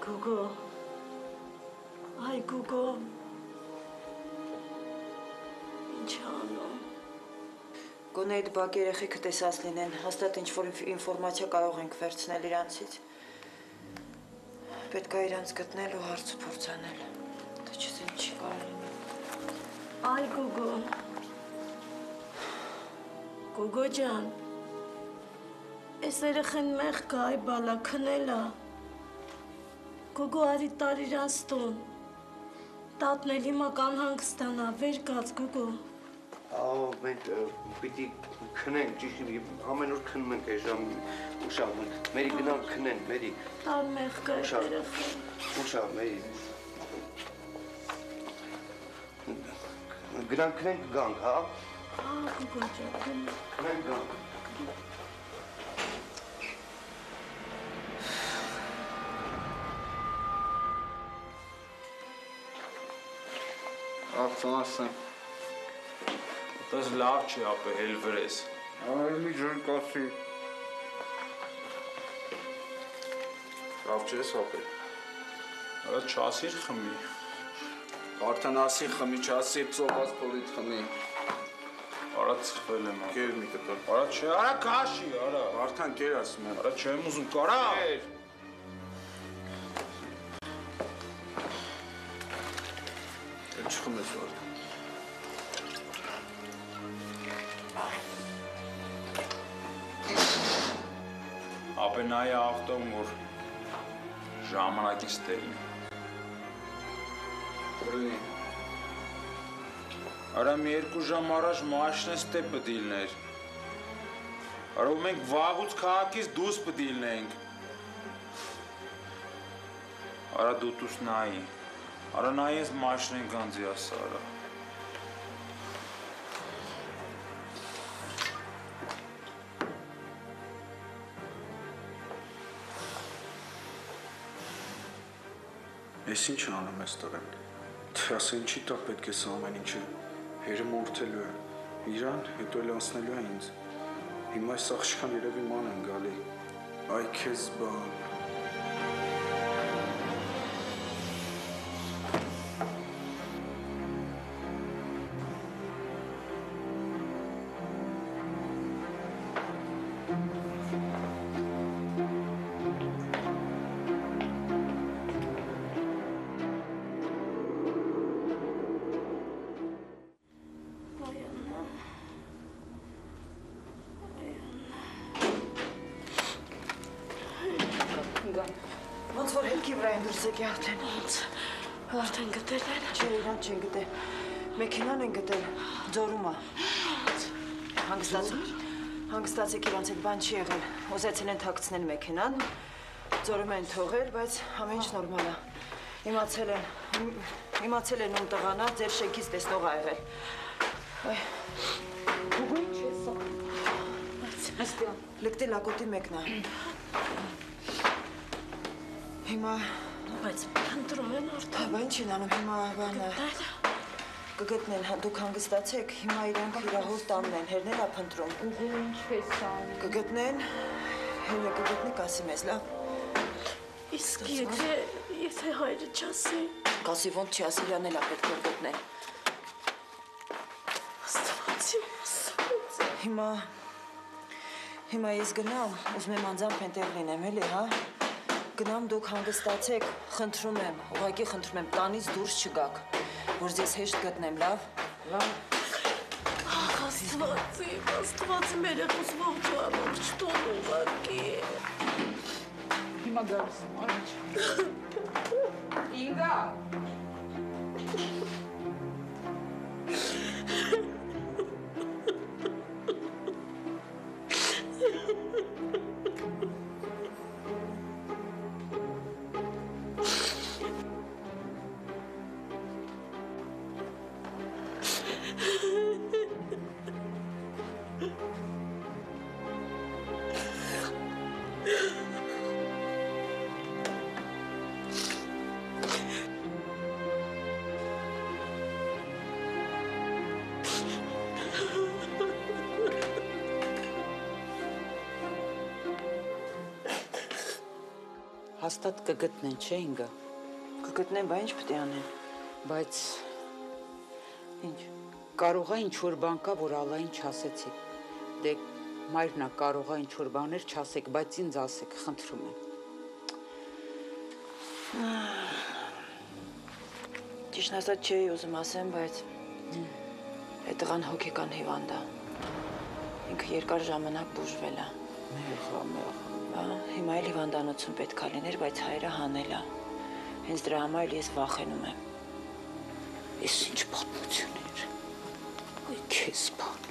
Գուգո, այ Գուգո, ինչ անում։ Գոնե այդ բակ երեխեքը տեսած լինեն, հաստատ ինչ-որ ինֆորմացիա կարող ենք վերցնել իրանցից։ Պետք է իրանց գտնել ու հարց ու փորձ անել։ Դա չգիտեմ չի կարող լինի։ Այ Գուգո, Գուգո ջան, այս երեխեն մեղք է, այ բալա քնել է։ Գուգո արի տար իրանց տուն։ Տատն էլ հիմա կանհանգստանա, վեր կաց Գուգո։ Մենք պիտի քնենք, ճիշտ ամեն օր քնում ենք այս ժամ ուշավ, մերի գնանք քնենք, մերի։ Տար մեղք է երեխեն։ Ուշավ, մերի։ Գնանք քնենք գանք, հա։ Գուգո ջան, քնենք գանք։ Աղցանասն։ Դες լավ չի ապե հել վրես։ Այլի ջր կասի։ Լավ չես ապե։ Արա չասիր խմի։ Արդեն ասի խմի, չասի ծոված փորից խմի։ Արա ծխվել եմ։ Կեր մի կտոր։ Արա չէ, արա քաշի, արա։ Արդեն կեր ասում եմ։ Արա չեմ ուզում, կարա։ Կեր։ Չխմես որ։ Ապե նայ ավտոն որ ժամանակից տերին։ Որինի։ Արա մի 2 ժամ առաջ մաշնես տե պդիլներ։ Արա ու մենք վաղուց քաղաքից դուրս պդիլնենք։ Արա դուտուս նայի։ Արա նայես մաշնեն գանձի ասա արա։ Ես ինչ անում ես տղեն, ասա ինչի տա պետք է սա ամեն ինչը հերը մորթելու է, իրան հետո էլ անցնելու է ինձ, հիմա այս աղջկան երևի ման են գալի, այ քեզ բան։ Ոնց որ հետքի վրա են դուրս եկի արդեն։ Արդեն գտել են։ Չէ, իրան չեն գտել։ Մեքենան են գտել, ձորում է։ Հանգստացեք իրանց հետ բան չի եղել։ Ուզեցել են թաքցնել մեքենան, ձորում են թողել, բայց ամեն ինչ նորմալ է։ Իմացել են ում տղան է, ձեր շենքից տեսնող ա եղել։ Գուգո ինչ է սա։ Լկտի լակոտի մեկն է։ Հիմա Բայց ընտրում են արդեն։ Բան չեն անում, հիմա բանը կգտնեն, դուք հանգստացեք, հիմա իրանք իրահոս տանն են, հերն է փնտրում։ Ինչ ես անում։ Կգտնեն, հերը կգտնի կասի մեզ, լավ։ Իսկ եթե հայրը չասի։ Կասի ոնց չի ասի, իրան էլ է պետք որ գտնեն։ Աստվածի։ Հիմա ես գնամ, ուզում եմ անձամբ հենտեղ լինեմ, էլի, հա։ Գնամ դուք հանգստացեք, խնդրում եմ, ուղղակի խնդրում եմ, տանից դուրս չգաք, որ ձեզ հեշտ գտնեմ, լավ։ Լավ։ Աստվածի մեր եղուս ողջ տոն ուղղակի։ Հիմա գալիս եմ, առաջ։ Ինգա։ Հաստատ կգտնեն, չէ՞ ինգա։ Կգտնեն, բա ինչ պետք է անեն։ Բայց Ինչ։ կարող է ինչ-որ բան կա, որ Ալլային չասեցի։ Դե մայրն է կարող է ինչ-որ բաներ չասեք, բայց ինձ ասեք, խնդրում եմ։ Ճիշտն ասած չէի ուզում ասեմ, բայց այդ տղան հոգեկան հիվանդ է։ Ինքը երկար ժամանակ բուժվել է։ Մեղա։ Հիմա էլ հիվանդանոցում պետք է լիներ, բայց հայրը հանել է։ Հենց դրա համար ես վախենում եմ։ Ես ինչ պատմություն էր։ Ոյ քեզ բան։